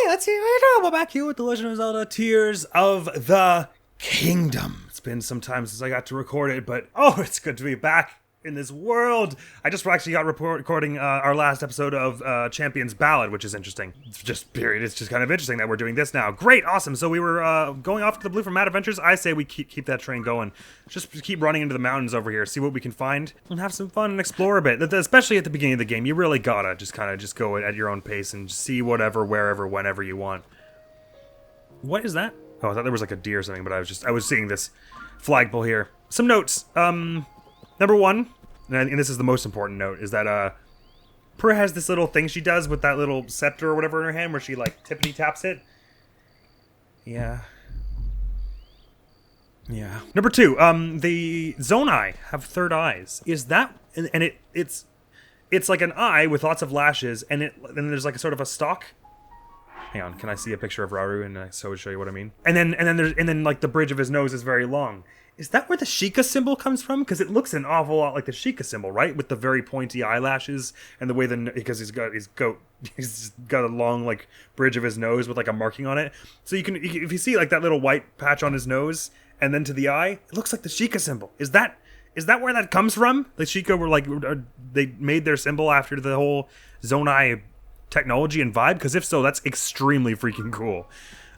let's see. We're back here with The Legend of Zelda Tears of the Kingdom. It's been some time since I got to record it, but oh, it's good to be back in this world. I just actually got recording our last episode of Champion's Ballad, which is interesting. It's just kind of interesting that we're doing this now. Great, awesome. So we were going off to the blue for Mad Adventures. I say we keep that train going. Just keep running into the mountains over here, see what we can find, and have some fun and explore a bit. Especially at the beginning of the game, you really gotta just go at your own pace and see whatever, wherever, whenever you want. What is that? Oh, I thought there was like a deer or something, but I was seeing this flagpole here. Some notes. Number one, and this is the most important note, is that Purah has this little thing she does with that little scepter or whatever in her hand, where she like tippity taps it. Yeah. Number two, the Zonai have third eyes. Is that and it's like an eye with lots of lashes, and there's like a sort of a stalk. Hang on, can I see a picture of Rauru and so show you what I mean? And then like the bridge of his nose is very long. Is that where the Sheikah symbol comes from? Because it looks an awful lot like the Sheikah symbol, right? With the very pointy eyelashes and the way because he's got a long like bridge of his nose with like a marking on it. So if you see like that little white patch on his nose and then to the eye, it looks like the Sheikah symbol. Is that where that comes from? The Sheikah were like they made their symbol after the whole Zonai technology and vibe? Because if so, that's extremely freaking cool.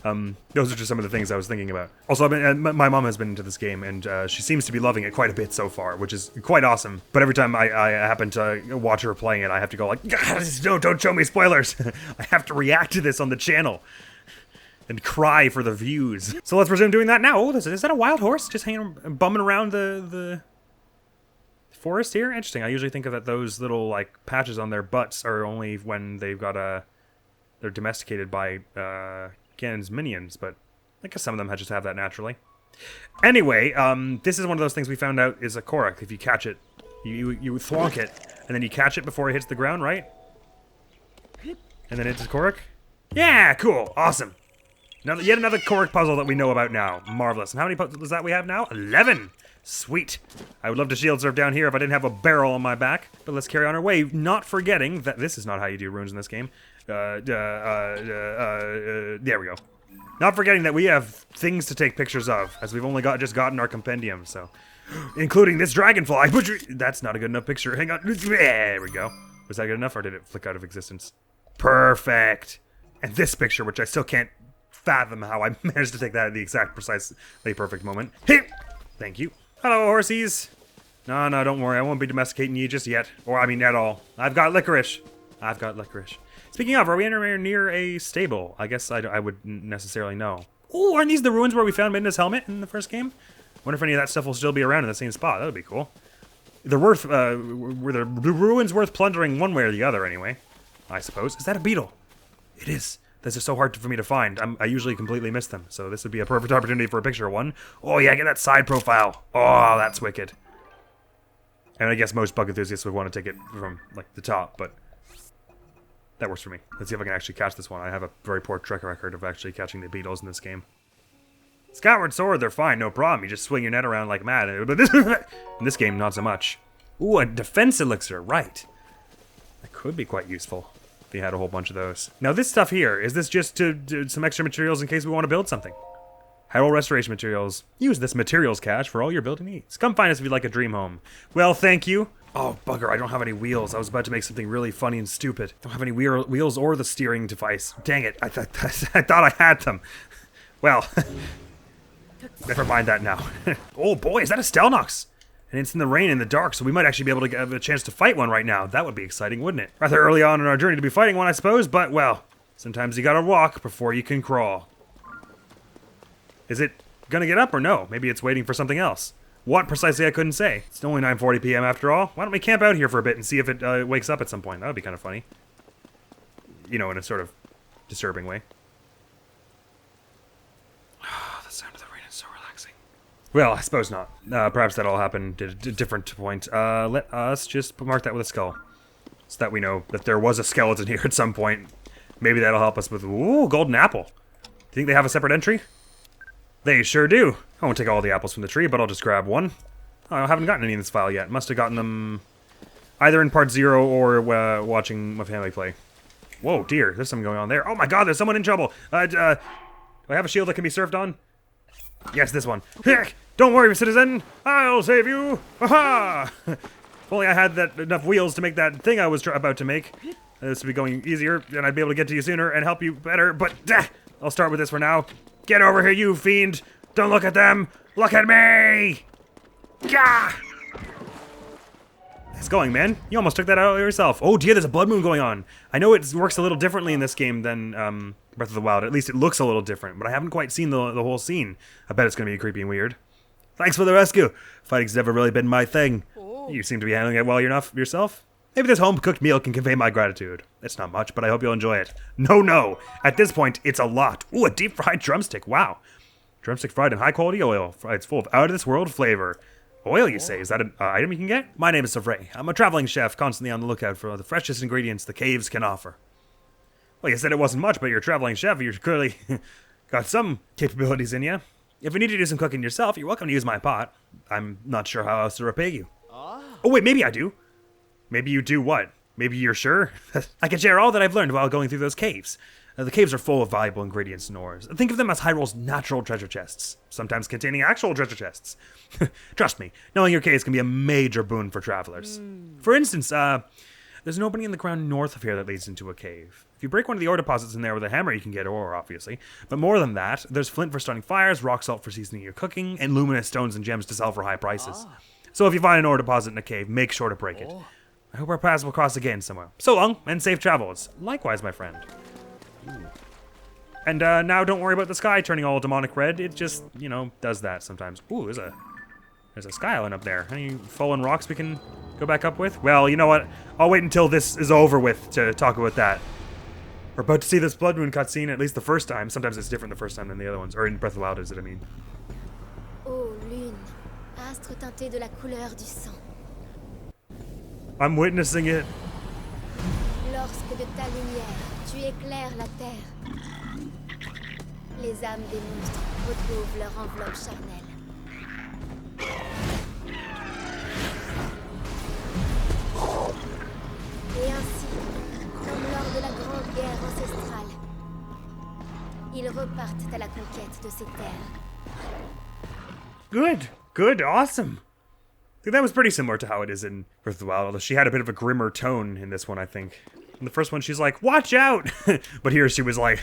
Those are just some of the things I was thinking about. Also, my mom has been into this game, and she seems to be loving it quite a bit so far, which is quite awesome. But every time I happen to watch her playing it, I have to go like, no, don't show me spoilers. I have to react to this on the channel and cry for the views. So let's resume doing that now. Oh, is that a wild horse just bumming around the forest here? Interesting. I usually think of that those little like patches on their butts are only when they've got they're domesticated by Ganon's minions, but I guess some of them just have that naturally. Anyway, this is one of those things we found out is a Korok. If you catch it, you thwonk it, and then you catch it before it hits the ground, right? And then it's a Korok? Yeah, cool, awesome. Yet another Korok puzzle that we know about now. Marvelous. And how many puzzles that we have now? 11! Sweet. I would love to shield surf down here if I didn't have a barrel on my back, but let's carry on our way, not forgetting that this is not how you do runes in this game. There we go. Not forgetting that we have things to take pictures of, as we've only just gotten our compendium, so. Including this dragonfly, that's not a good enough picture. Hang on. There we go. Was that good enough, or did it flick out of existence? Perfect. And this picture, which I still can't fathom how I managed to take that at the exact precisely perfect moment. Hey! Thank you. Hello, horsies. No, don't worry. I won't be domesticating you just yet. Or, I mean, at all. I've got licorice. Speaking of, are we anywhere near a stable? I guess I wouldn't necessarily know. Oh, aren't these the ruins where we found Midna's helmet in the first game? Wonder if any of that stuff will still be around in the same spot. That would be cool. They're were the ruins worth plundering one way or the other, anyway. I suppose. Is that a beetle? It is. Those are so hard for me to find. I usually completely miss them, so this would be a perfect opportunity for a picture of one. Oh yeah, get that side profile. Oh, that's wicked. And I guess most bug enthusiasts would want to take it from, like, the top, but that works for me. Let's see if I can actually catch this one. I have a very poor track record of actually catching the beetles in this game. Skyward Sword, they're fine, no problem. You just swing your net around like mad. But in this game, not so much. Ooh, a defense elixir, right. That could be quite useful. They had a whole bunch of those. Now this stuff here, is this just to some extra materials in case we want to build something? Hyrule Restoration Materials. Use this materials cache for all your building needs. Come find us if you'd like a dream home. Well, thank you. Oh, bugger, I don't have any wheels. I was about to make something really funny and stupid. Don't have any wheels or the steering device. Dang it, I thought I had them. Well, never mind that now. Oh boy, is that a Stelnox? And it's in the rain in the dark, so we might actually be able to have a chance to fight one right now. That would be exciting, wouldn't it? Rather early on in our journey to be fighting one, I suppose, but, well, sometimes you gotta walk before you can crawl. Is it gonna get up or no? Maybe it's waiting for something else. What precisely, I couldn't say. It's only 9:40 p.m. after all. Why don't we camp out here for a bit and see if it wakes up at some point? That would be kind of funny. You know, in a sort of disturbing way. The sound of the rain is so relaxing. Well, I suppose not. Perhaps that'll happen at a different point. Let us just mark that with a skull. So that we know that there was a skeleton here at some point. Maybe that'll help us with... Ooh, golden apple. Do you think they have a separate entry? They sure do. I won't take all the apples from the tree, but I'll just grab one. Oh, I haven't gotten any in this file yet. Must have gotten them either in part 0 or watching my family play. Whoa, dear, there's something going on there. Oh my god, there's someone in trouble. Do I have a shield that can be surfed on? Yes, this one. Don't worry, citizen. I'll save you. Ha-ha! If only I had enough wheels to make that thing I was about to make. This would be going easier, and I'd be able to get to you sooner and help you better, but I'll start with this for now. Get over here, you fiend! Don't look at them! Look at me! Gah! It's going, man. You almost took that out yourself. Oh dear, there's a blood moon going on. I know it works a little differently in this game than Breath of the Wild. At least it looks a little different, but I haven't quite seen the whole scene. I bet it's going to be creepy and weird. Thanks for the rescue. Fighting's never really been my thing. You seem to be handling it well enough yourself. Maybe this home-cooked meal can convey my gratitude. It's not much, but I hope you'll enjoy it. No. At this point, it's a lot. Ooh, a deep-fried drumstick. Wow. Drumstick fried in high-quality oil. It's full of out-of-this-world flavor. Oil, you say? Is that an item you can get? My name is Savray. I'm a traveling chef, constantly on the lookout for the freshest ingredients the caves can offer. Well, you said it wasn't much, but you're a traveling chef. You've clearly got some capabilities in you. If you need to do some cooking yourself, you're welcome to use my pot. I'm not sure how else to repay you. Oh, wait, maybe I do. Maybe you do what? Maybe you're sure? I can share all that I've learned while going through those caves. The caves are full of valuable ingredients and ores. Think of them as Hyrule's natural treasure chests, sometimes containing actual treasure chests. Trust me, knowing your caves can be a major boon for travelers. For instance, there's an opening in the ground north of here that leads into a cave. If you break one of the ore deposits in there with a hammer, you can get ore, obviously. But more than that, there's flint for starting fires, rock salt for seasoning your cooking, and luminous stones and gems to sell for high prices. So if you find an ore deposit in a cave, make sure to break it. I hope our paths will cross again somewhere. So long, and safe travels. Likewise, my friend. Ooh. And now don't worry about the sky turning all demonic red. It just, does that sometimes. Ooh, there's a sky island up there. Any fallen rocks we can go back up with? Well, you know what? I'll wait until this is over with to talk about that. We're about to see this Blood Moon cutscene at least the first time. Sometimes it's different the first time than the other ones. Or in Breath of the Wild, is it, I mean. Oh, lune, astre teinté de la couleur du sang. I'm witnessing it. Lorsque de ta lumière, tu éclaires la terre, les âmes des monstres retrouvent leur enveloppe charnelle. Et ainsi, comme lors de la grande guerre ancestrale, ils repartent à la conquête de ces terres. Good, awesome. I think that was pretty similar to how it is in Breath of the Wild, although she had a bit of a grimmer tone in this one, I think. In the first one, she's like, watch out! But here she was like,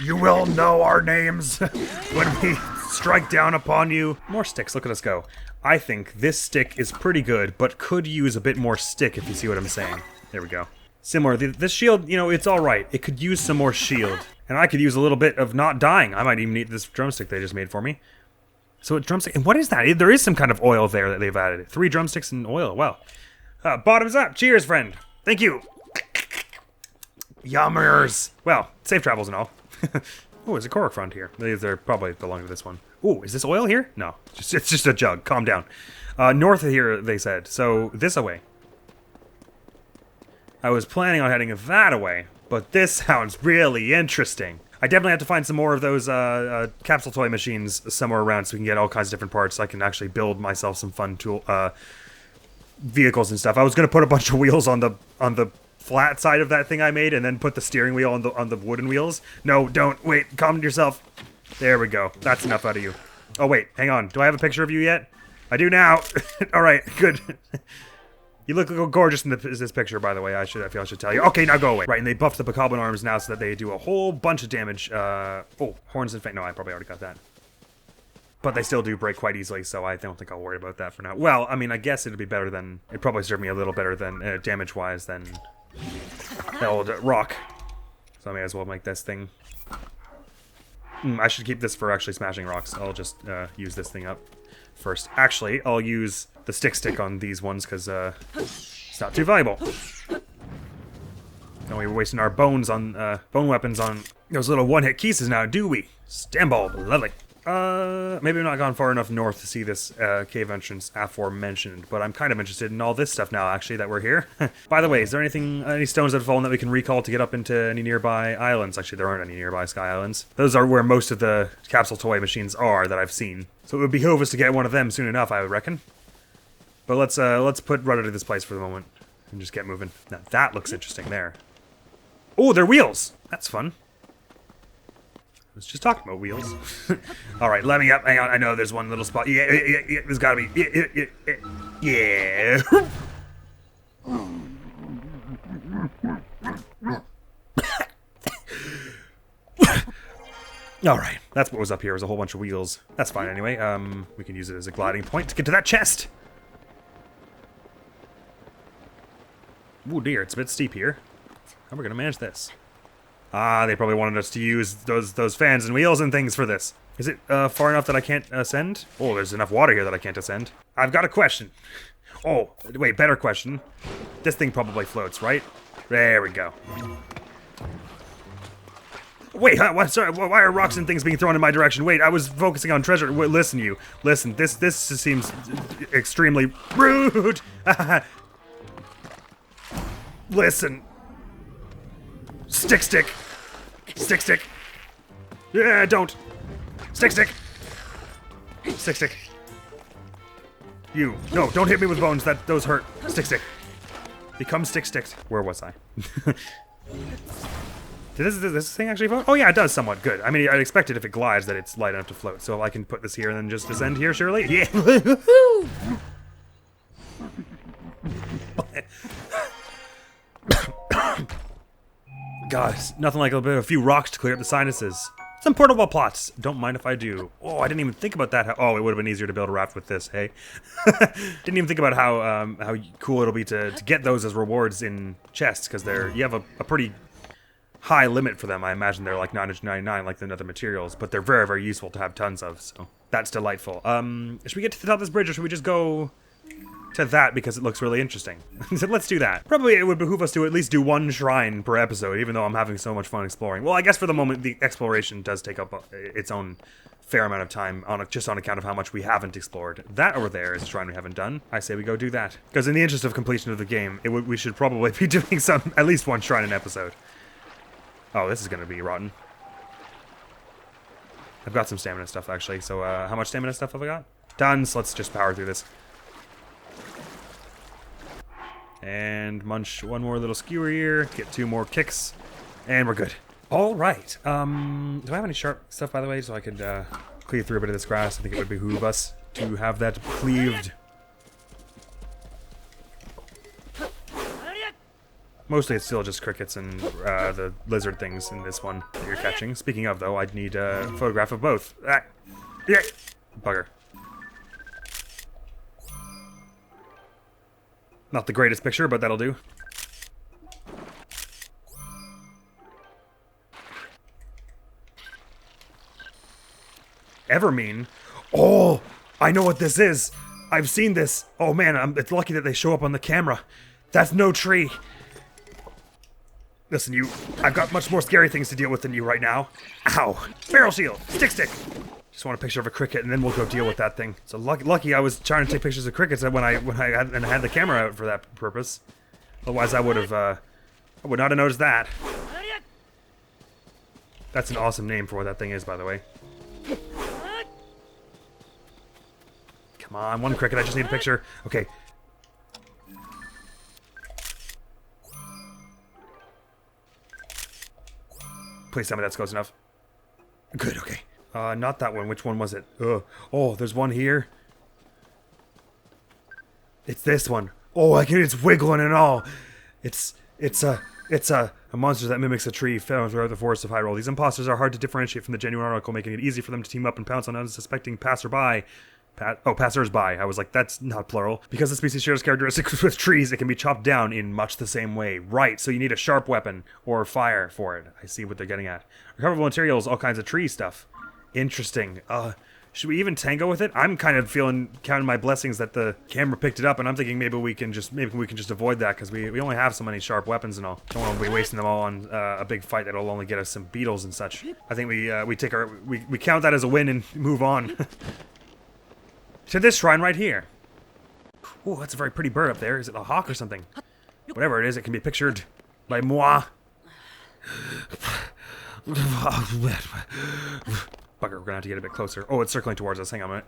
you will know our names when we strike down upon you. More sticks, look at us go. I think this stick is pretty good, but could use a bit more stick if you see what I'm saying. There we go. Similar, this shield, it's alright. It could use some more shield. And I could use a little bit of not dying. I might even need this drumstick they just made for me. So it's drumstick, and what is that? There is some kind of oil there that they've added. 3 drumsticks and oil, well. Bottoms up, cheers, friend. Thank you. Yummers. Well, safe travels and all. Oh, there's a Korok front here. They probably belong to this one. Ooh, is this oil here? No, it's just a jug, calm down. North of here, they said, so this away. I was planning on heading that away, but this sounds really interesting. I definitely have to find some more of those capsule toy machines somewhere around so we can get all kinds of different parts so I can actually build myself some fun vehicles and stuff. I was going to put a bunch of wheels on the flat side of that thing I made and then put the steering wheel on the wooden wheels. No, don't. Wait, calm yourself. There we go. That's enough out of you. Oh, wait, hang on. Do I have a picture of you yet? I do now. All right, good. You look gorgeous in this picture, by the way. I feel I should tell you. Okay, now go away. Right, and they buffed the Bokoblin arms now so that they do a whole bunch of damage. Oh, horns and fang. No, I probably already got that. But they still do break quite easily, so I don't think I'll worry about that for now. Well, I mean, I guess it'd be better than... It'd probably serve me a little better than damage-wise than the old rock. So I may as well make this thing. I should keep this for actually smashing rocks. I'll just use this thing up first. Actually, I'll use the stick on these ones because it's not too valuable. Don't we wasting our bones on bone weapons on those little one-hit keys now, do we? Stamball, lovely. Maybe I'm not gone far enough north to see this cave entrance aforementioned, but I'm kind of interested in all this stuff now, actually, that we're here. By the way, is there any stones that have fallen that we can recall to get up into any nearby islands? Actually, there aren't any nearby sky islands. Those are where most of the capsule toy machines are that I've seen. So it would behoove us to get one of them soon enough, I would reckon. But let's put rudder to this place for the moment and just get moving. Now that looks interesting there. Oh, they're wheels. That's fun. I was just talking about wheels. All right, let me up. Hang on. I know there's one little spot. Yeah. There's gotta be. Yeah. All right, that's what was up here. Was a whole bunch of wheels. That's fine anyway. We can use it as a gliding point to get to that chest. Oh dear, it's a bit steep here. How are we gonna manage this? Ah, they probably wanted us to use those fans and wheels and things for this. Is it far enough that I can't ascend? Oh, there's enough water here that I can't ascend. I've got a question. Oh, wait, better question. This thing probably floats, right? There we go. Wait, huh, what? Sorry, why are rocks and things being thrown in my direction? Wait, I was focusing on treasure. Wait, listen, you. Listen, this seems extremely rude. Listen. Stick. Yeah, don't. Stick. You. No, don't hit me with bones. Those hurt. Stick. Become stick. Where was I? Does this thing actually float? Oh yeah, it does somewhat. Good. I mean, I'd expect it if it glides that it's light enough to float. So I can put this here and then just descend here, surely? Yeah. God, nothing like a few rocks to clear up the sinuses. Some portable plots. Don't mind if I do. Oh, I didn't even think about that. Oh, it would have been easier to build a raft with this, hey? Didn't even think about how cool it'll be to get those as rewards in chests, because you have a pretty high limit for them. I imagine they're like 999 like the other materials, but they're very, very useful to have tons of, so that's delightful. Should we get to the top of this bridge, or should we just go to that because it looks really interesting? So let's do that. Probably it would behoove us to at least do one shrine per episode, even though I'm having so much fun exploring. Well, I guess for the moment the exploration does take up its own fair amount of time just on account of how much we haven't explored. That over there is a shrine we haven't done. I say we go do that, because in the interest of completion of the game, we should probably be doing at least one shrine an episode. Oh, this is gonna be rotten. I've got some stamina stuff actually, so how much stamina stuff have I got? Done, so let's just power through this. And munch one more little skewer here, get 2 more kicks, and we're good. Alright, do I have any sharp stuff, by the way, so I could cleave through a bit of this grass? I think it would behoove us to have that cleaved. Mostly it's still just crickets and the lizard things in this one that you're catching. Speaking of, though, I'd need a photograph of both. Ah, yeah, bugger. Not the greatest picture, but that'll do. Evermean? Oh, I know what this is. I've seen this. Oh man, it's lucky that they show up on the camera. That's no tree. Listen, you, I've got much more scary things to deal with than you right now. Ow. Barrel shield. Stick. Just want a picture of a cricket, and then we'll go deal with that thing. So lucky I was trying to take pictures of crickets when I had the camera out for that purpose. Otherwise, I would not have noticed that. That's an awesome name for what that thing is, by the way. Come on, one cricket. I just need a picture. Okay. Please tell me that's close enough. Good. Okay. Not that one. Which one was it? Oh, there's one here. It's this one. Oh, it's wiggling and all. It's a monster that mimics a tree found throughout the forest of Hyrule. These imposters are hard to differentiate from the genuine article, making it easy for them to team up and pounce on unsuspecting passersby. Passers-by. I was like, that's not plural. Because the species shares characteristics with trees, it can be chopped down in much the same way. Right, so you need a sharp weapon or fire for it. I see what they're getting at. Recoverable materials, all kinds of tree stuff. Interesting. Should we even tango with it? I'm kind of counting my blessings that the camera picked it up, and I'm thinking maybe we can just avoid that, because we only have so many sharp weapons and all. Don't want to be wasting them all on a big fight that'll only get us some beetles and such. I think we count that as a win and move on. To this shrine right here. Oh, that's a very pretty bird up there. Is it a hawk or something? Whatever it is, it can be pictured by moi. Bugger, we're gonna have to get a bit closer. Oh, it's circling towards us. Hang on a minute.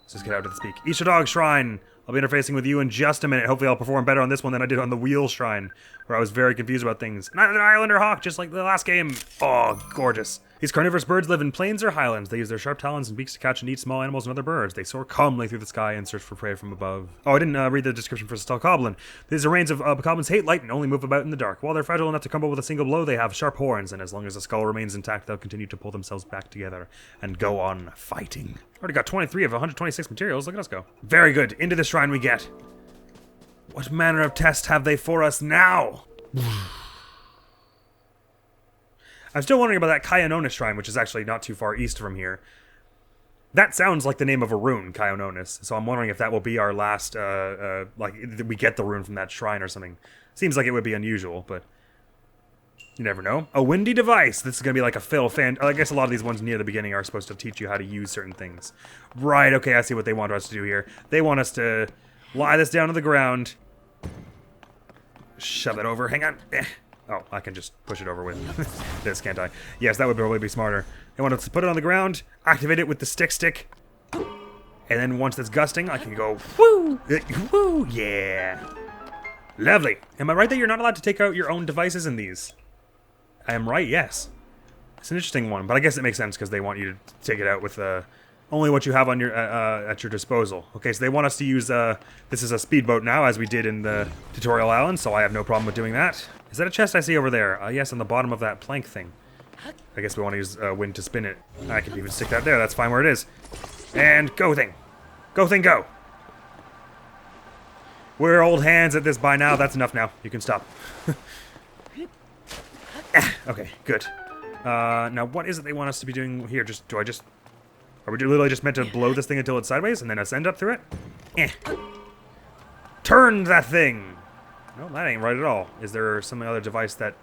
Let's just get out to the speak. Ishadog Shrine. I'll be interfacing with you in just a minute. Hopefully I'll perform better on this one than I did on the Wheel Shrine, where I was very confused about things. Neither island or hawk, just like the last game. Oh, gorgeous. These carnivorous birds live in plains or highlands. They use their sharp talons and beaks to catch and eat small animals and other birds. They soar calmly through the sky and search for prey from above. Oh, I didn't read the description for Bokoblin. These are range of Bokoblins hate light and only move about in the dark. While they're fragile enough to crumble with a single blow, they have sharp horns, and as long as the skull remains intact, they'll continue to pull themselves back together and go on fighting. Already got 23 of 126 materials. Look at us go. Very good. Into the shrine we get. What manner of test have they for us now? I'm still wondering about that Kyononis shrine, which is actually not too far east from here. That sounds like the name of a rune, Kyononis. So I'm wondering if that will be our last, like, we get the rune from that shrine or something. Seems like it would be unusual, but you never know. A windy device. This is going to be like a fill fan. I guess a lot of these ones near the beginning are supposed to teach you how to use certain things. Right, okay, I see what they want us to do here. They want us to lie this down to the ground. Shove it over. Hang on. Oh, I can just push it over with this, can't I? Yes, that would probably be smarter. I want to put it on the ground, activate it with the stick, and then once it's gusting, I can go, woo, woo, yeah. Lovely. Am I right that you're not allowed to take out your own devices in these? I am right, yes. It's an interesting one, but I guess it makes sense because they want you to take it out with only what you have on your at your disposal. Okay, so they want us to use, this is a speedboat now, as we did in the tutorial island, so I have no problem with doing that. Is that a chest I see over there? Yes, on the bottom of that plank thing. I guess we want to use wind to spin it. I can even stick that there, that's fine where it is. And go thing. Go thing, go. We're old hands at this by now, that's enough now. You can stop. Okay, good. Now what is it they want us to be doing here? Are we literally just meant to blow this thing until it's sideways and then ascend up through it? Turn that thing! No, that ain't right at all. Is there some other device that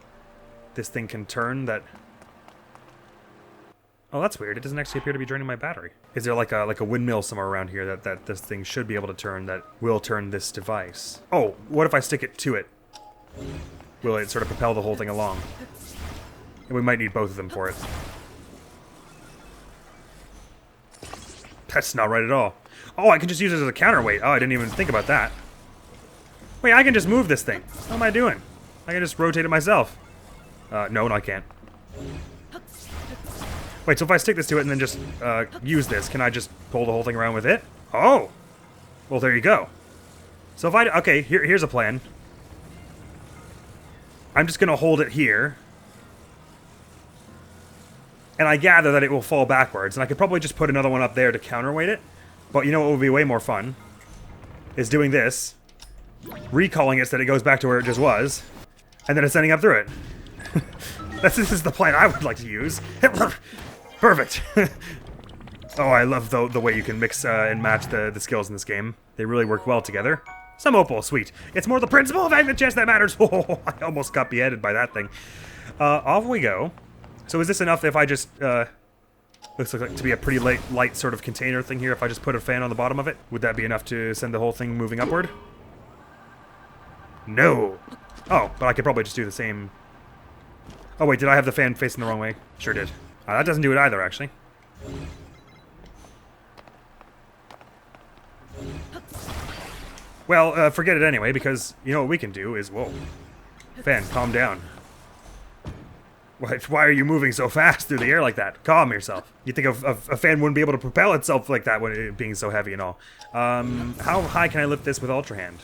this thing can turn that... Oh, that's weird. It doesn't actually appear to be draining my battery. Is there like a windmill somewhere around here that this thing should be able to turn that will turn this device? Oh, what if I stick it to it? Will it sort of propel the whole thing along? And we might need both of them for it. That's not right at all. Oh, I can just use it as a counterweight. Oh, I didn't even think about that. Wait, I can just move this thing. What am I doing? I can just rotate it myself. No, I can't. Wait, so if I stick this to it and then just use this, can I just pull the whole thing around with it? Oh! Well, there you go. So if I... Okay, here's a plan. I'm just going to hold it here. And I gather that it will fall backwards. And I could probably just put another one up there to counterweight it. But you know what would be way more fun? Is doing this. Recalling it so that it goes back to where it just was. And then ascending up through it. This is the plan I would like to use. Perfect. Oh, I love the way you can mix and match the skills in this game. They really work well together. Some opal, sweet. It's more the principle of the chest that matters. Oh, I almost got beheaded by that thing. Off we go. So is this enough if I just, looks like to be a pretty light sort of container thing here, if I just put a fan on the bottom of it? Would that be enough to send the whole thing moving upward? No! Oh, but I could probably just do the same... Oh wait, did I have the fan facing the wrong way? Sure did. That doesn't do it either, actually. Well, forget it anyway, because you know what we can do is... Whoa. Fan, calm down. Why are you moving so fast through the air like that? Calm yourself. You think a fan wouldn't be able to propel itself like that when it being so heavy and all. How high can I lift this with Ultra Hand?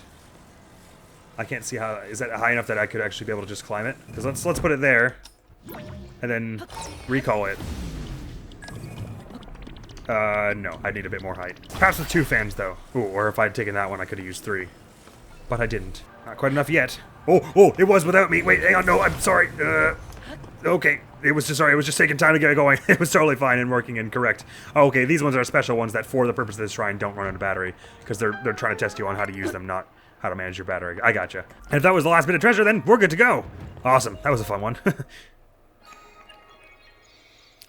I can't see how... Is that high enough that I could actually be able to just climb it? Because let's put it there. And then recall it. No. I need a bit more height. Perhaps with 2 fans, though. Ooh, or if I'd taken that one, I could have used 3. But I didn't. Not quite enough yet. Oh, it was without me. Wait, hang on. No, I'm sorry. Okay, it was just taking time to get it going. It was totally fine and working and correct. Oh, okay, these ones are special ones that for the purpose of this shrine don't run out of battery. Because they're trying to test you on how to use them, not how to manage your battery. I gotcha. And if that was the last bit of treasure, then we're good to go. Awesome, that was a fun one.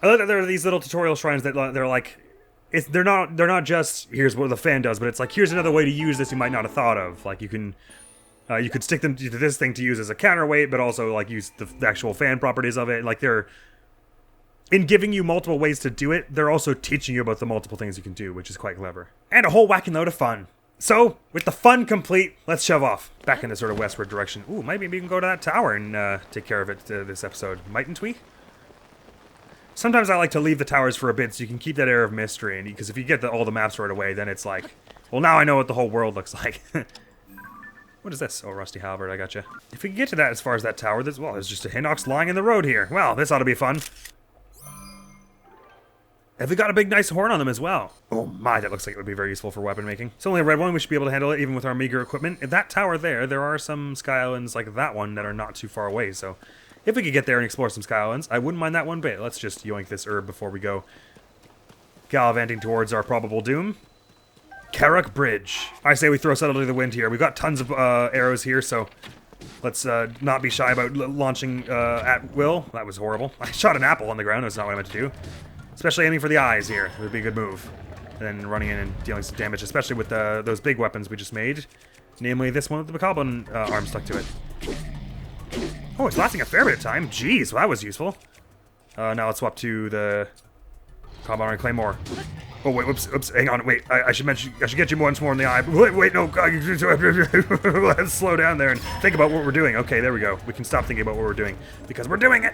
I love that there are these little tutorial shrines that they're like... They're not just, here's what the fan does, but it's like, here's another way to use this you might not have thought of. Like, you could stick them to this thing to use as a counterweight, but also like use the actual fan properties of it. Like they're in giving you multiple ways to do it. They're also teaching you about the multiple things you can do, which is quite clever and a whole whacking load of fun. So, with the fun complete, let's shove off. Back in the sort of westward direction. Ooh, maybe we can go to that tower and take care of it this episode. Mightn't we? Sometimes I like to leave the towers for a bit so you can keep that air of mystery. And because if you get all the maps right away, then it's like, well, now I know what the whole world looks like. What is this? Oh, rusty halberd, I gotcha. If we can get to that as far as that tower, there's just a Hinox lying in the road here. Well, this ought to be fun. Have we got a big nice horn on them as well? Oh my, that looks like it would be very useful for weapon making. It's only a red one, we should be able to handle it even with our meager equipment. At that tower there are some sky islands like that one that are not too far away, so if we could get there and explore some sky islands, I wouldn't mind that one bit. Let's just yoink this herb before we go gallivanting towards our probable doom. Karuk Bridge. I say we throw subtlety to the wind here. We've got tons of arrows here, so let's not be shy about launching at will. That was horrible. I shot an apple on the ground. That's not what I meant to do. Especially aiming for the eyes here. It would be a good move. And then running in and dealing some damage, especially with those big weapons we just made. Namely this one with the Macabre arm stuck to it. Oh, it's lasting a fair bit of time. Jeez, well, that was useful. Now let's swap to the Combat Arm Claymore. Oh, wait, oops, hang on, wait. I should get you once more in the eye. Wait, no, let's slow down there and think about what we're doing. Okay, there we go. We can stop thinking about what we're doing because we're doing it.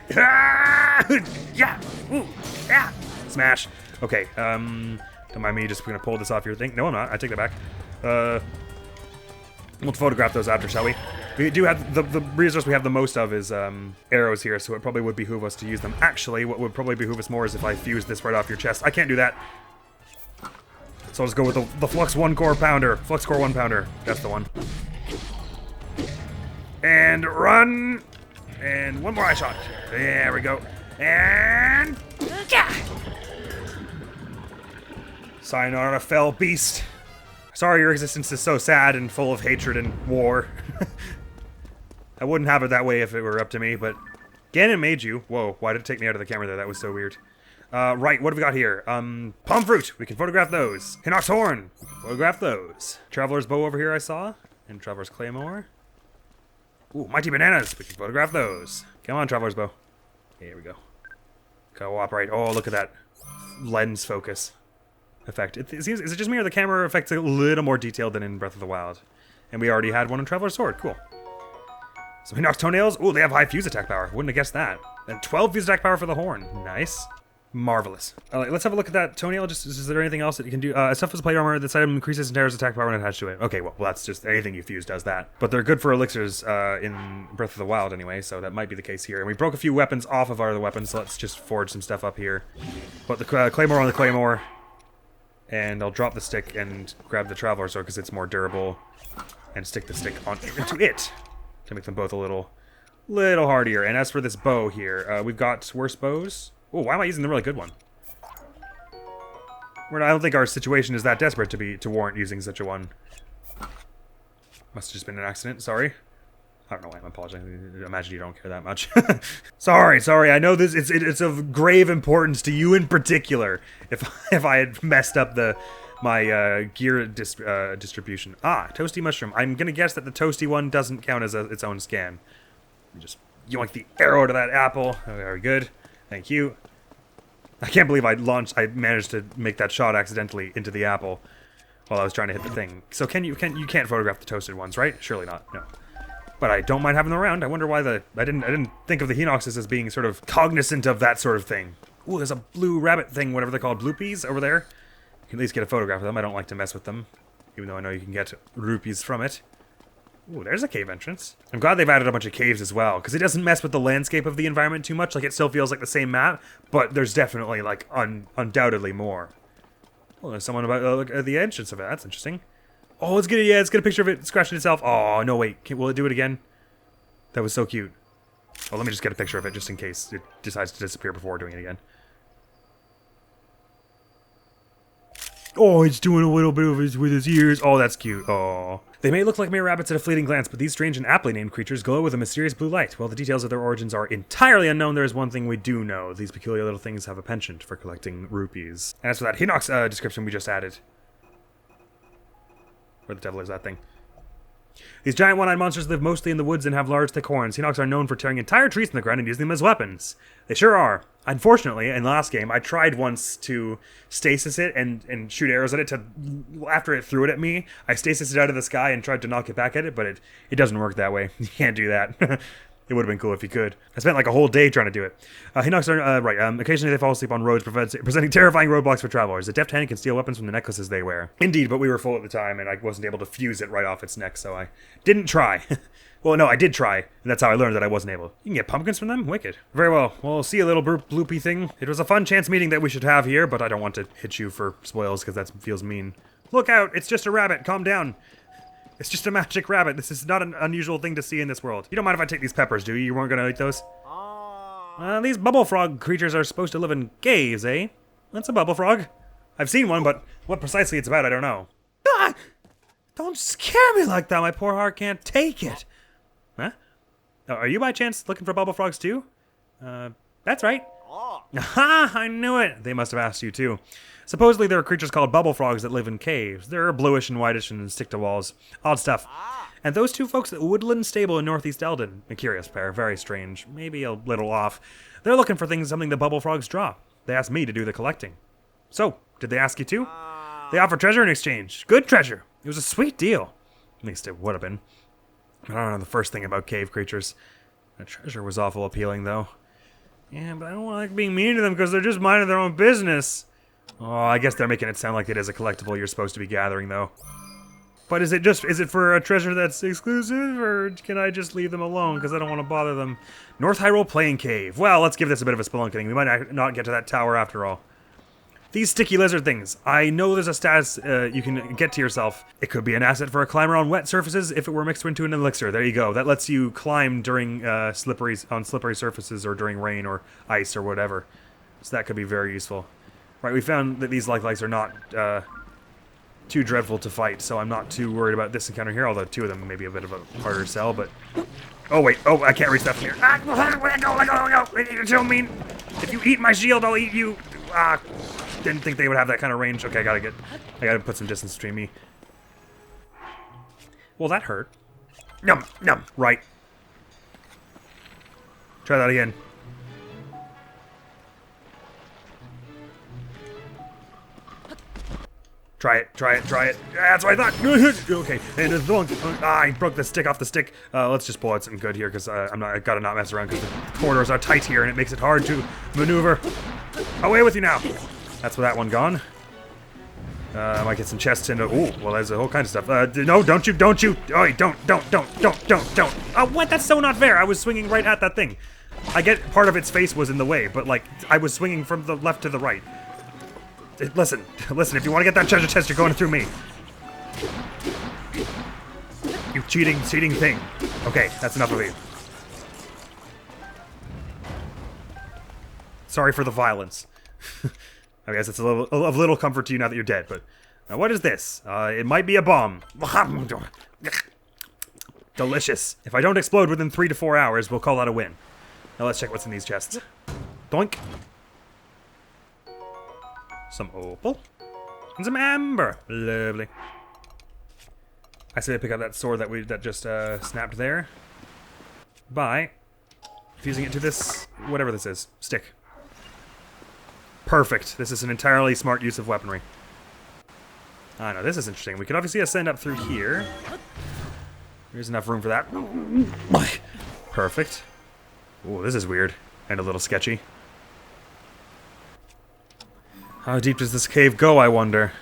Yeah, ooh, yeah. Smash. Okay, don't mind me just gonna pull this off your thing. No, I'm not. I take that back. We'll photograph those after, shall we? We do have the resource we have the most of is arrows here, so it probably would behoove us to use them. Actually, what would probably behoove us more is if I fuse this right off your chest. I can't do that. So I'll just go with the Flux 1 Core Pounder. Flux Core 1 Pounder. That's the one. And run! And one more eye shot. There we go. And... yeah! Sayonara, fell beast. Sorry your existence is so sad and full of hatred and war. I wouldn't have it that way if it were up to me, but Ganon made you. Whoa, why did it take me out of the camera there? That was so weird. Right, what have we got here? Palm fruit. We can photograph those. Hinox horn. We can photograph those. Traveler's bow over here I saw. And Traveler's claymore. Ooh, mighty bananas. We can photograph those. Come on, Traveler's bow. Here we go. Cooperate. Oh, look at that lens focus effect. Is it just me or the camera effect's a little more detailed than in Breath of the Wild? And we already had one in Traveler's sword. Cool. Some Hinox toenails. Ooh, they have high fuse attack power. Wouldn't have guessed that. And 12 fuse attack power for the horn. Nice. Marvelous. Let's have a look at that toenail. Just is there anything else that you can do? Stuff as plate armor. This item increases Terra's attack power when attached to it. Okay, well that's just anything you fuse does that. But they're good for elixirs in Breath of the Wild anyway, so that might be the case here. And we broke a few weapons off of our other weapons, so let's just forge some stuff up here. Put the claymore on the claymore, and I'll drop the stick and grab the Traveler Sword because it's more durable, and stick the stick on into it to make them both a little hardier. And as for this bow here, we've got worse bows. Oh, why am I using the really good one? I don't think our situation is that desperate to warrant using such a one. Must have just been an accident, sorry. I don't know why I'm apologizing. I imagine you don't care that much. Sorry, I know this it's of grave importance to you in particular. If I had messed up my gear distribution. Ah, toasty mushroom. I'm gonna guess that the toasty one doesn't count as its own scan. Just yoink the arrow to that apple. Oh, very good. Thank you. I can't believe I managed to make that shot accidentally into the apple while I was trying to hit the thing. So you can't photograph the toasted ones, right? Surely not. No. But I don't mind having them around. I wonder why I didn't think of the Hinoxes as being sort of cognizant of that sort of thing. Ooh, there's a blue rabbit thing, whatever they're called, bloopies over there. You can at least get a photograph of them. I don't like to mess with them, even though I know you can get rupees from it. Ooh, there's a cave entrance. I'm glad they've added a bunch of caves as well, because it doesn't mess with the landscape of the environment too much. Like, it still feels like the same map, but there's definitely, like, undoubtedly more. Well, there's someone about look at the entrance of it. That's interesting. Oh, let's get a picture of it scratching itself. Oh, no, wait. Will it do it again? That was so cute. Oh, let me just get a picture of it, just in case it decides to disappear before doing it again. Oh, it's doing a little bit of it with his ears. Oh, that's cute. Oh. They may look like mere rabbits at a fleeting glance, but these strange and aptly named creatures glow with a mysterious blue light. While the details of their origins are entirely unknown, there is one thing we do know. These peculiar little things have a penchant for collecting rupees. And as for that Hinox description we just added. Where the devil is that thing? These giant one-eyed monsters live mostly in the woods and have large, thick horns. Hinox are known for tearing entire trees from the ground and using them as weapons. They sure are. Unfortunately, in the last game, I tried once to stasis it and shoot arrows at it after it threw it at me. I stasis it out of the sky and tried to knock it back at it, but it doesn't work that way. You can't do that. It would have been cool if you could. I spent like a whole day trying to do it. Hinox are, occasionally they fall asleep on roads, presenting terrifying roadblocks for travelers. The deft hand can steal weapons from the necklaces they wear. Indeed, but we were full at the time, and I wasn't able to fuse it right off its neck, so I didn't try. Well, no, I did try, and that's how I learned that I wasn't able. You can get pumpkins from them? Wicked. Very well. Well, see you, little bloopy thing. It was a fun chance meeting that we should have here, but I don't want to hit you for spoils, because that feels mean. Look out! It's just a rabbit. Calm down. It's just a magic rabbit. This is not an unusual thing to see in this world. You don't mind if I take these peppers, do you? You weren't gonna eat those? These bubble frog creatures are supposed to live in caves, eh? That's a bubble frog. I've seen one, but what precisely it's about, I don't know. Ah! Don't scare me like that. My poor heart can't take it. Huh? Oh, are you by chance looking for bubble frogs too? That's right. Aha! I knew it. They must have asked you too. Supposedly there are creatures called bubble frogs that live in caves. They're bluish and whitish and stick to walls. Odd stuff. And those two folks at Woodland Stable in Northeast Eldon. A curious pair. Very strange. Maybe a little off. They're looking for something the bubble frogs drop. They asked me to do the collecting. So, did they ask you too? They offer treasure in exchange. Good treasure. It was a sweet deal. At least it would have been. I don't know the first thing about cave creatures. The treasure was awful appealing though. Yeah, but I don't like being mean to them because they're just minding their own business. Oh, I guess they're making it sound like it is a collectible you're supposed to be gathering, though. But is it for a treasure that's exclusive, or can I just leave them alone because I don't want to bother them? North Hyrule Playing Cave. Well, let's give this a bit of a spelunking. We might not get to that tower after all. These sticky lizard things. I know there's a status you can get to yourself. It could be an asset for a climber on wet surfaces if it were mixed into an elixir. There you go. That lets you climb during slippery surfaces or during rain or ice or whatever. So that could be very useful. Right, we found that these likes are not too dreadful to fight, so I'm not too worried about this encounter here, although two of them may be a bit of a harder sell, but... Oh, wait. Oh, I can't reach that from here. Ah, let go. You're so mean. If you eat my shield, I'll eat you. Didn't think they would have that kind of range. Okay, I gotta put some distance between me. Well, that hurt. Num. Right. Try that again. Try it. That's what I thought. Okay, and it's long. I broke the stick off the stick. Let's just pull out something good here, because I gotta not mess around, because the corridors are tight here, and it makes it hard to maneuver. Away with you now. That's where that one gone. I might get some chests in. Oh, well, there's a whole kind of stuff. No, don't you. Oh, don't. Oh, what? That's so not fair. I was swinging right at that thing. I get part of its face was in the way, but, like, I was swinging from the left to the right. Listen, if you want to get that treasure chest, you're going through me. You cheating thing. Okay, that's enough of you. Sorry for the violence. I guess it's of little comfort to you now that you're dead, but... what is this? It might be a bomb. Delicious. If I don't explode within 3 to 4 hours, we'll call that a win. Now let's check what's in these chests. Doink. Some opal. And some amber. Lovely. I say I pick up that sword that just snapped there. By fusing it to this, whatever this is, stick. Perfect. This is an entirely smart use of weaponry. I know, this is interesting. We could obviously ascend up through here. There's enough room for that. Perfect. Ooh, this is weird. And a little sketchy. How deep does this cave go, I wonder?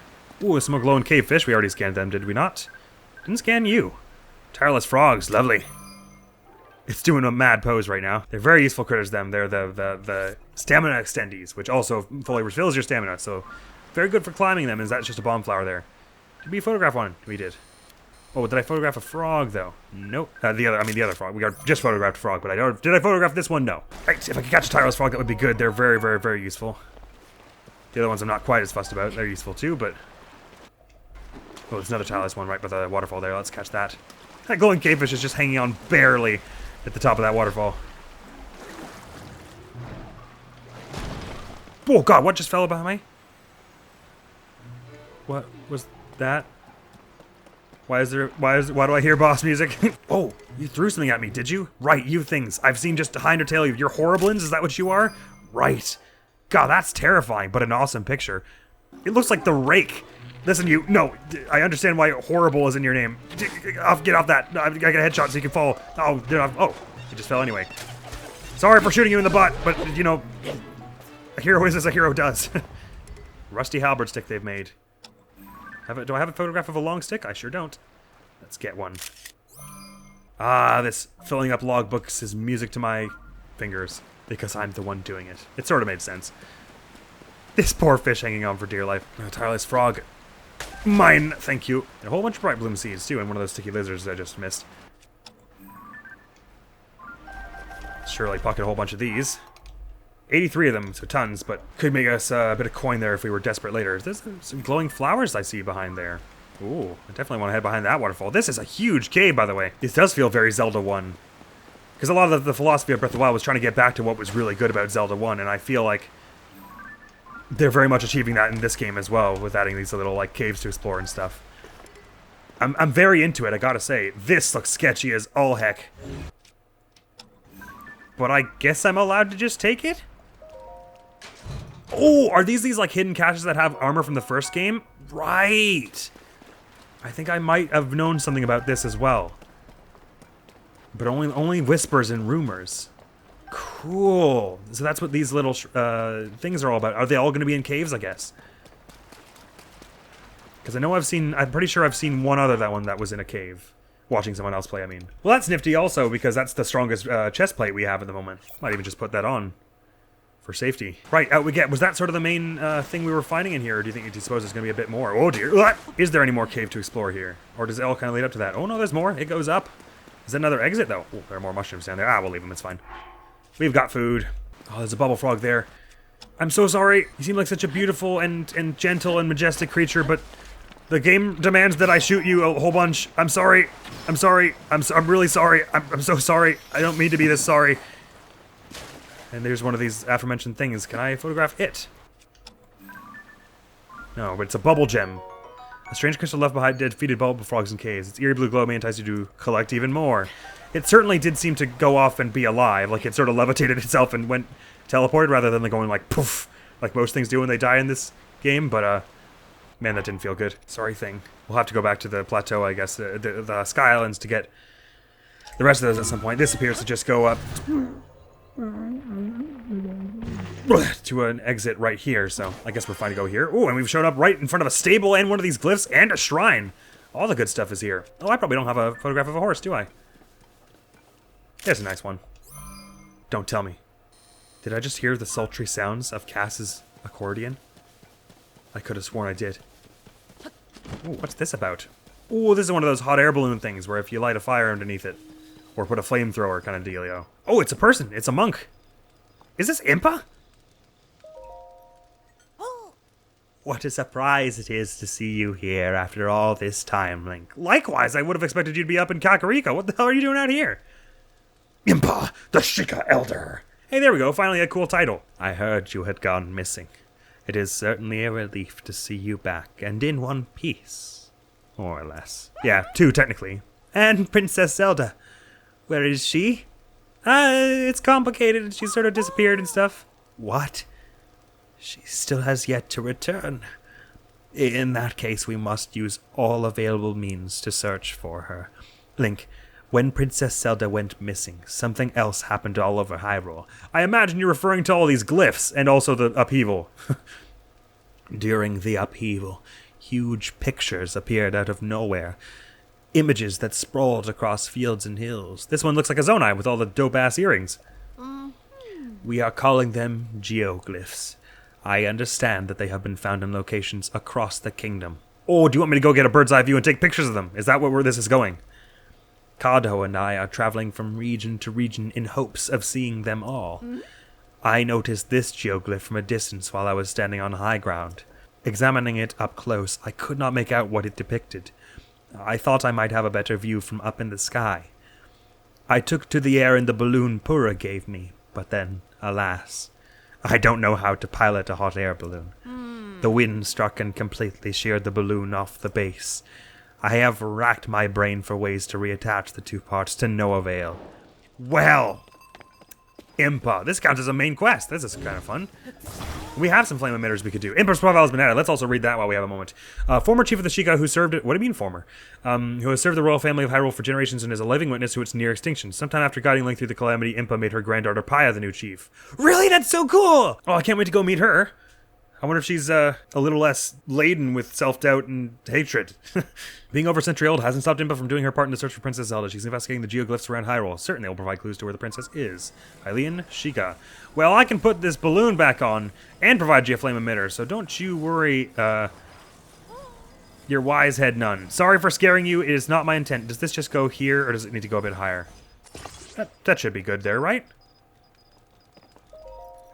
Ooh, some more glowing cave fish. We already scanned them, did we not? Didn't scan you. Tireless frogs, lovely. It's doing a mad pose right now. They're very useful critters, them. They're the stamina extendies, which also fully refills your stamina, so very good for climbing them. Is that just a bomb flower there? Did we photograph one? We did. Oh, did I photograph a frog, though? Nope. The other frog. We just photographed a frog, but did I photograph this one? No. Right, if I could catch a tireless frog, that would be good. They're very, very, very useful. The other ones I'm not quite as fussed about. They're useful too, but... Oh, there's another tireless one right by the waterfall there. Let's catch that. That glowing cavefish is just hanging on barely at the top of that waterfall. Oh god, what just fell behind me? What was that? Why do I hear boss music? Oh, you threw something at me, did you? Right, you things. I've seen just behind or tail you. You're Horriblins, is that what you are? Right. God, that's terrifying, but an awesome picture. It looks like the Rake. Listen, no, I understand why horrible is in your name. Get off that. I got a headshot so you can fall. Oh, you just fell anyway. Sorry for shooting you in the butt, but, you know, a hero is as a hero does. Rusty halberd stick they've made. Do I have a photograph of a long stick? I sure don't. Let's get one. Ah, this filling up logbooks is music to my fingers because I'm the one doing it. It sort of made sense. This poor fish hanging on for dear life. A tireless frog. Mine, thank you. And a whole bunch of bright bloom seeds too, and one of those sticky lizards I just missed. Surely pocket a whole bunch of these. 83 of them, so tons, but could make us a bit of coin there if we were desperate later. There's some glowing flowers I see behind there. Ooh, I definitely want to head behind that waterfall. This is a huge cave, by the way. This does feel very Zelda 1. Because a lot of the philosophy of Breath of the Wild was trying to get back to what was really good about Zelda 1, and I feel like they're very much achieving that in this game as well, with adding these little, like, caves to explore and stuff. I'm very into it, I gotta say. This looks sketchy as all heck. But I guess I'm allowed to just take it? Oh, are these like hidden caches that have armor from the first game? Right. I think I might have known something about this as well. But only whispers and rumors. Cool. So that's what these little things are all about. Are they all going to be in caves, I guess? Because I know I'm pretty sure I've seen one other that was in a cave. Watching someone else play, I mean. Well, that's nifty also, because that's the strongest chest plate we have at the moment. Might even just put that on. For safety. Right, out we get. Was that sort of the main thing we were finding in here, or do you suppose there's going to be a bit more? Oh dear. Is there any more cave to explore here? Or does it all kind of lead up to that? Oh no, there's more. It goes up. Is that another exit, though? Oh, there are more mushrooms down there. Ah, we'll leave them. It's fine. We've got food. Oh, there's a bubble frog there. I'm so sorry. You seem like such a beautiful and gentle and majestic creature, but the game demands that I shoot you a whole bunch. I'm sorry. I'm sorry. I'm really sorry. I'm so sorry. I don't mean to be this sorry. And there's one of these aforementioned things. Can I photograph it? No, but it's a bubble gem. A strange crystal left behind defeated bubble frogs and caves. Its eerie blue glow may entice you to collect even more. It certainly did seem to go off and be alive. Like it sort of levitated itself and went teleported rather than going like poof, like most things do when they die in this game. But man, that didn't feel good. Sorry thing. We'll have to go back to the plateau, I guess, the Sky Islands to get the rest of those at some point. This appears to just go up to an exit right here, so I guess we're fine to go here. Oh, and we've showed up right in front of a stable and one of these glyphs and a shrine. All the good stuff is here. Oh, I probably don't have a photograph of a horse, do I? There's a nice one. Don't tell me. Did I just hear the sultry sounds of Cass's accordion? I could have sworn I did. Ooh, what's this about? Ooh, this is one of those hot air balloon things where if you light a fire underneath it, or put a flamethrower kind of dealio. Oh, it's a person. It's a monk. Is this Impa? What a surprise it is to see you here after all this time, Link. Likewise, I would have expected you to be up in Kakariko. What the hell are you doing out here? Impa, the Shika Elder. Hey, there we go. Finally a cool title. I heard you had gone missing. It is certainly a relief to see you back, and in one piece. More or less. Yeah, two, technically. And Princess Zelda. Where is she? It's complicated. She sort of disappeared and stuff. What? She still has yet to return. In that case, we must use all available means to search for her. Link, when Princess Zelda went missing, something else happened all over Hyrule. I imagine you're referring to all these glyphs and also the upheaval. During the upheaval, huge pictures appeared out of nowhere. Images that sprawled across fields and hills. This one looks like a Zonai with all the dope-ass earrings. We are calling them geoglyphs. I understand that they have been found in locations across the kingdom. Oh, do you want me to go get a bird's eye view and take pictures of them? Is that where this is going? Kado and I are traveling from region to region in hopes of seeing them all. I noticed this geoglyph from a distance while I was standing on high ground. Examining it up close, I could not make out what it depicted. I thought I might have a better view from up in the sky. I took to the air in the balloon Purah gave me, but then, alas, I don't know how to pilot a hot air balloon. The wind struck and completely sheared the balloon off the base. I have racked my brain for ways to reattach the two parts to no avail. Well, Impa. This counts as a main quest. This is kind of fun. We have some flame emitters we could do. Impa's profile has been added. Let's also read that while we have a moment. Former chief of the Sheikah who served... What do you mean former? Who has served the royal family of Hyrule for generations and is a living witness to its near extinction. Sometime after guiding Link through the calamity, Impa made her granddaughter Paya the new chief. Really? That's so cool! Oh, I can't wait to go meet her. I wonder if she's a little less laden with self-doubt and hatred. Being over a century old hasn't stopped Impa from doing her part in the search for Princess Zelda. She's investigating the geoglyphs around Hyrule. Certainly will provide clues to where the princess is. Hylian Sheikah. Well, I can put this balloon back on and provide you a flame emitter, so don't you worry, your wise head nun. Sorry for scaring you. It is not my intent. Does this just go here, or does it need to go a bit higher? That should be good there, right?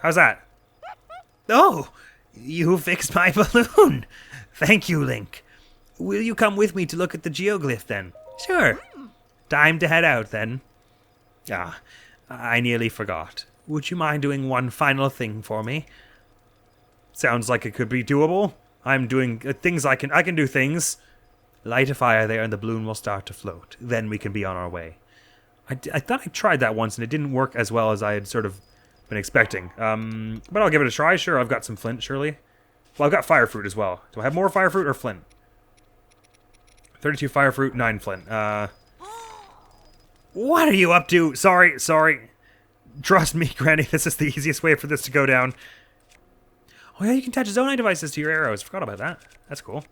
How's that? Oh! You fixed my balloon! Thank you, Link. Will you come with me to look at the geoglyph, then? Sure. Time to head out, then. Ah, I nearly forgot. Would you mind doing one final thing for me? Sounds like it could be doable. I'm doing things I can do things. Light a fire there and the balloon will start to float. Then we can be on our way. I thought I tried that once and it didn't work as well as I had sort of been expecting. But I'll give it a try. Sure, I've got some flint, surely. Well, I've got fire fruit as well. Do I have more fire fruit or flint? 32 fire fruit, 9 flint. What are you up to? Sorry. Trust me, Granny, this is the easiest way for this to go down. Oh yeah, you can attach Zonai devices to your arrows. Forgot about that. That's cool.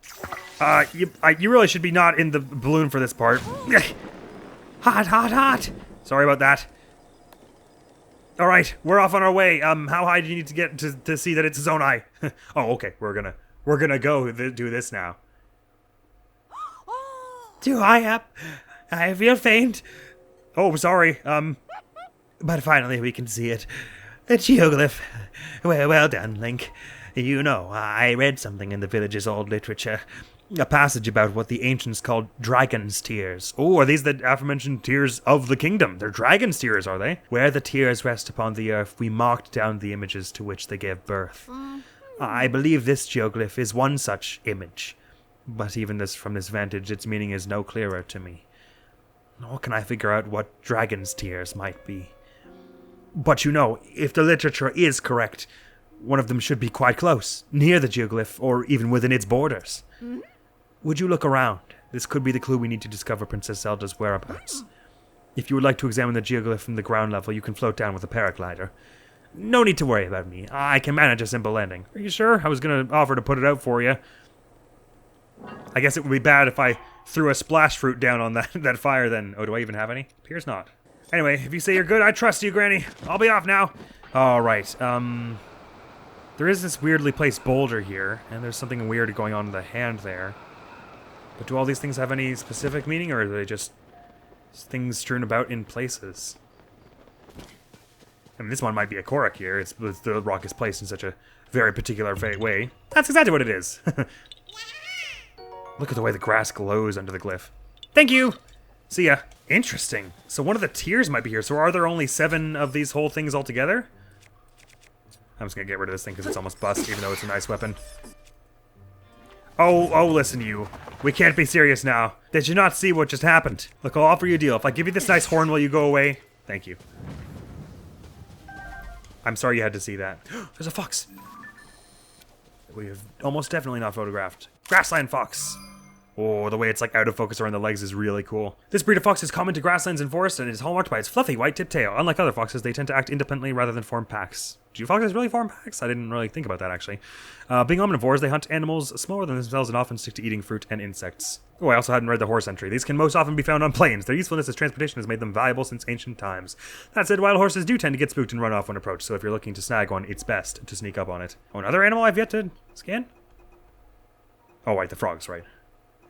You really should be not in the balloon for this part. Hot. Sorry about that. All right, we're off on our way. How high do you need to get to see that it's Zonai? Oh, okay. We're gonna go do this now. Too high up. I feel faint. Oh, sorry. But finally we can see it. The geoglyph. Well done, Link. You know, I read something in the village's old literature. A passage about what the ancients called dragon's tears. Oh, are these the aforementioned tears of the kingdom? They're dragon's tears, are they? Where the tears rest upon the earth, we marked down the images to which they gave birth. I believe this geoglyph is one such image. But even from this vantage, its meaning is no clearer to me. Nor can I figure out what dragon's tears might be. But you know, if the literature is correct, one of them should be quite close, near the geoglyph, or even within its borders. Would you look around? This could be the clue we need to discover Princess Zelda's whereabouts. If you would like to examine the geoglyph from the ground level, you can float down with a paraglider. No need to worry about me. I can manage a simple landing. Are you sure? I was going to offer to put it out for you. I guess it would be bad if I threw a splash fruit down on that fire then. Oh, do I even have any? Appears not. Anyway, if you say you're good, I trust you, Granny. I'll be off now. All right. There is this weirdly placed boulder here, and there's something weird going on in the hand there. But do all these things have any specific meaning, or are they just things strewn about in places? I mean, this one might be a Korok here. The rock is placed in such a very particular way. That's exactly what it is. Look at the way the grass glows under the glyph. Thank you! See ya. Interesting. So one of the tiers might be here. So are there only 7 of these whole things altogether? I'm just gonna get rid of this thing because it's almost bust, even though it's a nice weapon. Oh, listen to you. We can't be serious now. Did you not see what just happened? Look, I'll offer you a deal. If I give you this nice horn, will you go away? Thank you. I'm sorry you had to see that. There's a fox. We have almost definitely not photographed. Grassland fox. Oh, the way it's like out of focus around the legs is really cool. This breed of fox is common to grasslands and forests and is hallmarked by its fluffy white tip tail. Unlike other foxes, they tend to act independently rather than form packs. Do foxes really form packs? I didn't really think about that, actually. Being omnivores, they hunt animals smaller than themselves and often stick to eating fruit and insects. Oh, I also hadn't read the horse entry. These can most often be found on plains. Their usefulness as transportation has made them valuable since ancient times. That said, wild horses do tend to get spooked and run off when approached, so if you're looking to snag one, it's best to sneak up on it. Oh, another animal I've yet to scan? Oh, right, the frogs, right.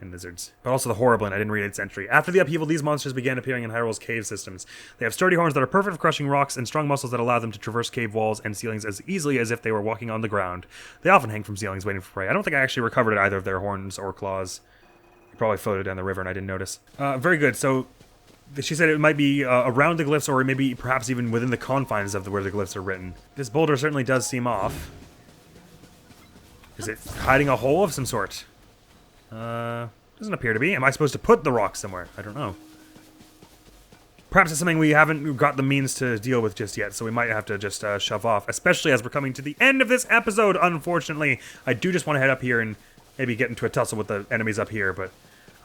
And lizards. But also the Horriblin, I didn't read its entry. After the upheaval, these monsters began appearing in Hyrule's cave systems. They have sturdy horns that are perfect for crushing rocks and strong muscles that allow them to traverse cave walls and ceilings as easily as if they were walking on the ground. They often hang from ceilings waiting for prey. I don't think I actually recovered either of their horns or claws. They probably floated down the river and I didn't notice. Very good. So she said it might be around the glyphs or maybe perhaps even within the confines of where the glyphs are written. This boulder certainly does seem off. Is it hiding a hole of some sort? Doesn't appear to be. Am I supposed to put the rock somewhere? I don't know. Perhaps it's something we haven't got the means to deal with just yet, so we might have to just shove off, especially as we're coming to the end of this episode, unfortunately. I do just want to head up here and maybe get into a tussle with the enemies up here, but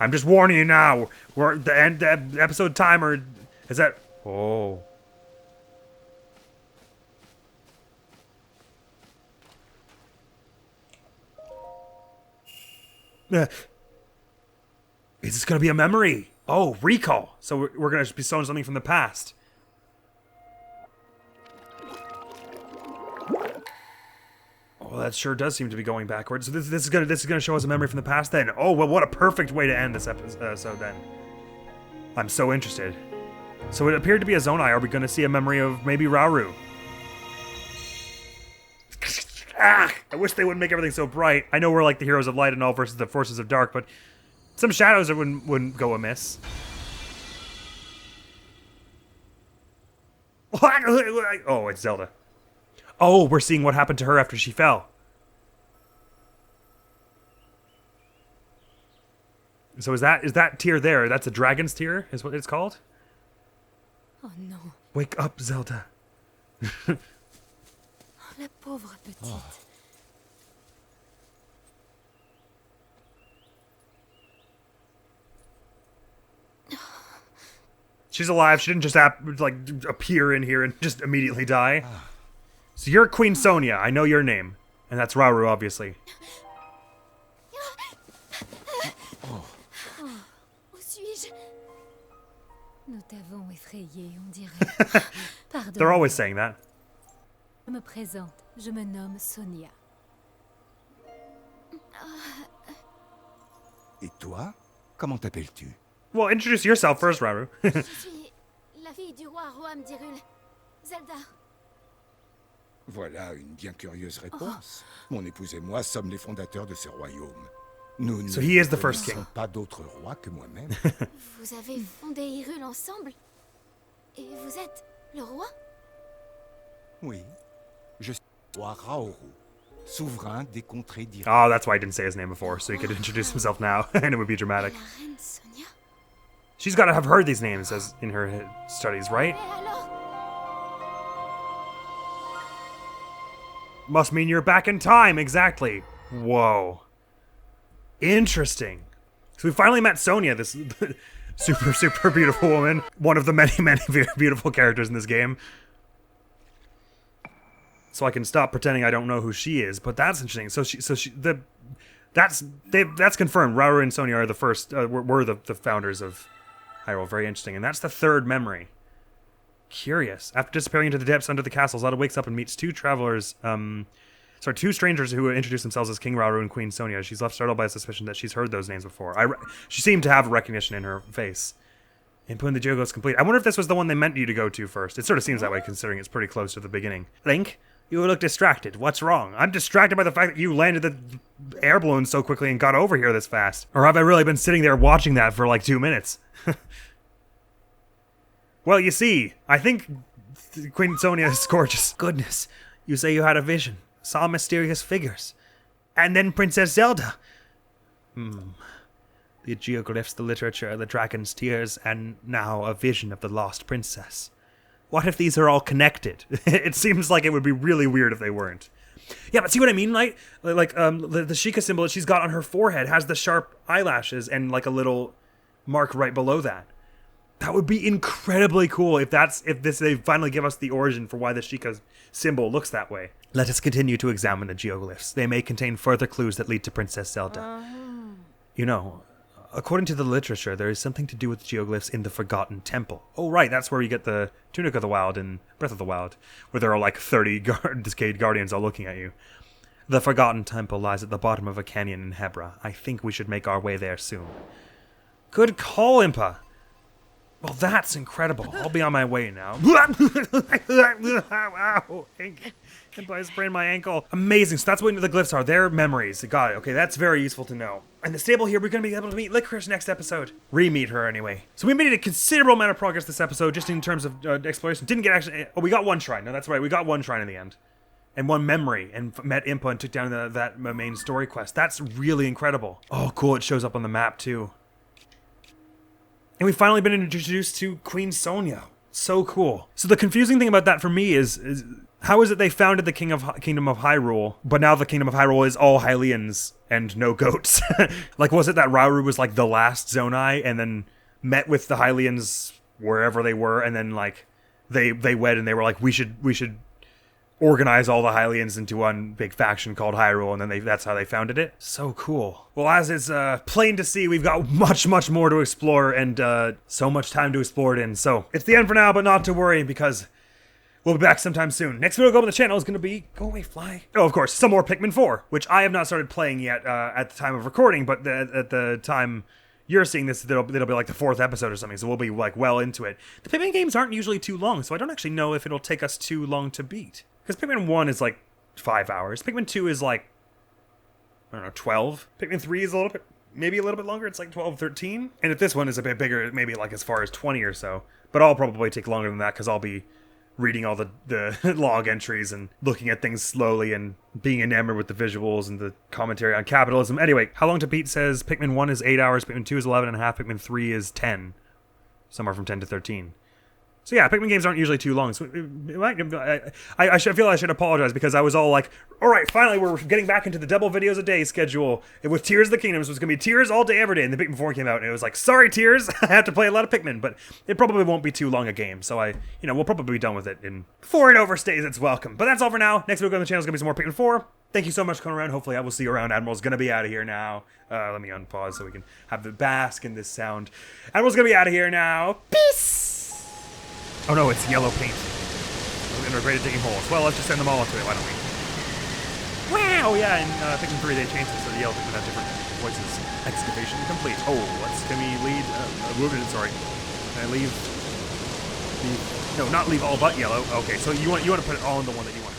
I'm just warning you now. We're the end the episode timer. Is that... Oh. Is this going to be a memory? Oh, recall. So we're going to be showing something from the past. Oh, that sure does seem to be going backwards. So this is gonna show us a memory from the past then. Oh, well, what a perfect way to end this episode then. I'm so interested. So it appeared to be a Zonai. Are we going to see a memory of maybe Rauru? Ah, I wish they wouldn't make everything so bright. I know we're like the heroes of light and all versus the forces of dark, but some shadows that wouldn't go amiss. Oh, it's Zelda. Oh, we're seeing what happened to her after she fell. So is that tear there? That's a dragon's tear, is what it's called? Oh no. Wake up, Zelda. La pauvre petite. Oh. She's alive. She didn't just appear in here and just immediately die. So you're Queen Sonia. I know your name. And that's Rauru, obviously. Où suis-je? Nous t'avons effrayé, on dirait. Pardon. They're always saying that. Je me présente. Je me nomme Sonia. Et toi? Comment t'appelles-tu? Well, introduce yourself first, Rauru. Je suis la fille du roi Roam d'Hyrule. Zelda. Voilà une bien curieuse réponse. Mon épouse et moi sommes les fondateurs de ce royaume. Nous So he is the first king. Ne sommes pas d'autres rois que moi-même. Vous avez fondé Hyrule ensemble? Et vous êtes le roi? Oui. Je suis roi Rauru, souverain des contrées d'Hyrule. Oh, that's why I didn't say his name before, so he could introduce himself now, and it would be dramatic. La reine Sonia? She's got to have heard these names as in her studies, right? Must mean you're back in time, exactly. Whoa. Interesting. So we finally met Sonia, this super beautiful woman. One of the many beautiful characters in this game. So I can stop pretending I don't know who she is, but that's interesting. That's confirmed. Rauru and Sonia are the first, were the founders of Hyrule. Very interesting. And that's the third memory. Curious. After disappearing into the depths under the castle, Zelda wakes up and meets two strangers who introduce themselves as King Rauru and Queen Sonia. She's left startled by a suspicion that she's heard those names before. She seemed to have recognition in her face. Inputting the geoglyphs complete. I wonder if this was the one they meant you to go to first. It sort of seems that way, considering it's pretty close to the beginning. Link, you look distracted. What's wrong? I'm distracted by the fact that you landed the air balloon so quickly and got over here this fast. Or have I really been sitting there watching that for like 2 minutes? Well, you see, I think Queen Sonia is gorgeous. Goodness, you say you had a vision, saw mysterious figures, and then Princess Zelda. The geoglyphs, the literature, the dragon's tears, and now a vision of the lost princess. What if these are all connected? It seems like it would be really weird if they weren't. Yeah, but see what I mean? Like the Sheikah symbol that she's got on her forehead has the sharp eyelashes and like a little mark right below that. That would be incredibly cool if they finally give us the origin for why the Sheikah symbol looks that way. Let us continue to examine the geoglyphs. They may contain further clues that lead to Princess Zelda. You know, according to the literature, there is something to do with geoglyphs in the Forgotten Temple. Oh, right, that's where you get the Tunic of the Wild and Breath of the Wild, where there are like 30 Discade Guardians all looking at you. The Forgotten Temple lies at the bottom of a canyon in Hebra. I think we should make our way there soon. Good call, Impa. Well, that's incredible. I'll be on my way now. Ow, I sprained my ankle. Amazing. So that's what the glyphs are. They're memories. Got it. Okay, that's very useful to know. And the stable here, we're going to be able to meet Licorice next episode. Re-meet her anyway. So we made a considerable amount of progress this episode, just in terms of exploration. Didn't get actually... Oh, we got one shrine. No, that's right. We got one shrine in the end. and one memory, and met Impa and took down that main story quest. That's really incredible. Oh, cool, it shows up on the map too. And we've finally been introduced to Queen Sonia. So cool. So the confusing thing about that for me is how is it they founded the Kingdom of Hyrule, but now the Kingdom of Hyrule is all Hylians and no goats? Like, was it that Rauru was like the last Zonai and then met with the Hylians wherever they were, and then like they wed and they were like, we should organize all the Hylians into one big faction called Hyrule, and then that's how they founded it. So cool. Well, as is plain to see, we've got much more to explore, and so much time to explore it in. So it's the end for now, but not to worry, because we'll be back sometime soon. Next video on the channel is going to be... Go away, fly. Oh, of course, some more Pikmin 4, which I have not started playing yet at the time of recording, but at the time you're seeing this, it'll be like the 4th episode or something, so we'll be like well into it. The Pikmin games aren't usually too long, so I don't actually know if it'll take us too long to beat. Because Pikmin 1 is like 5 hours. Pikmin 2 is like, I don't know, 12. Pikmin 3 is maybe a little bit longer. It's like 12, 13. And if this one is a bit bigger, maybe like as far as 20 or so. But I'll probably take longer than that because I'll be reading all the log entries and looking at things slowly and being enamored with the visuals and the commentary on capitalism. Anyway, How Long to Beat says Pikmin 1 is 8 hours, Pikmin 2 is 11.5, Pikmin 3 is 10. Somewhere from 10 to 13. So yeah, Pikmin games aren't usually too long. So I feel I should apologize because I was all like, all right, finally we're getting back into the double videos a day schedule with Tears of the Kingdom. So it's going to be Tears all day, every day. And the Pikmin 4 came out and it was like, sorry, Tears, I have to play a lot of Pikmin. But it probably won't be too long a game. So we'll probably be done with it before it overstays its welcome. But that's all for now. Next video on the channel is going to be some more Pikmin 4. Thank you so much for coming around. Hopefully I will see you around. Admiral's going to be out of here now. Let me unpause so we can have the bask in this sound. Admiral's going to be out of here now. Peace! Oh no, it's yellow paint. We're great at digging holes. Well, let's just send them all into it, why don't we? Wow! Yeah, in Pikmin 3 they changed it so the yellow Pikmin have different voices. Excavation complete. Oh, can we leave, sorry. Can I leave, no, not leave all but yellow. Okay, so you want to put it all in the one that you want.